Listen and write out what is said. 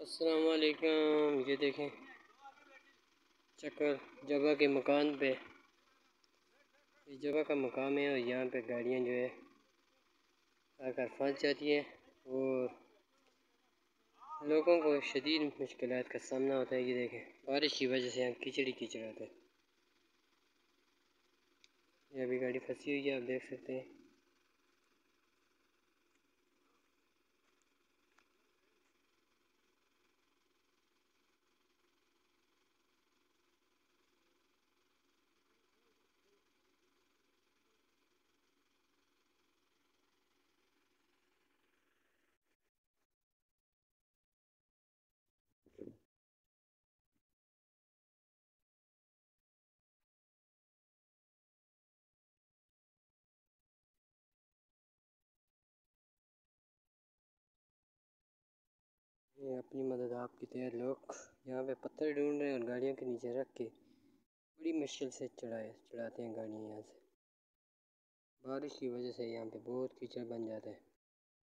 अस्सलाम वालेकुम। ये देखें चक्कर जगह के मकान पे, इस जगह का मकाम है और यहाँ पे गाड़ियाँ जो है आकर फंस जाती है और लोगों को शदीद मुश्किलात का सामना होता है। ये देखें बारिश की वजह से यहाँ कीचड़ ही कीचड़ आता है। ये अभी गाड़ी फंसी हुई है, आप देख सकते हैं। ये अपनी मदद आपकी तैयार लोग यहाँ पे पत्थर ढूंढ रहे हैं और गाड़ियों के नीचे रख के बड़ी मुश्किल से चढ़ाते हैं गाड़ियाँ यहाँ से। बारिश की वजह से यहाँ पे बहुत कीचड़ बन जाता है।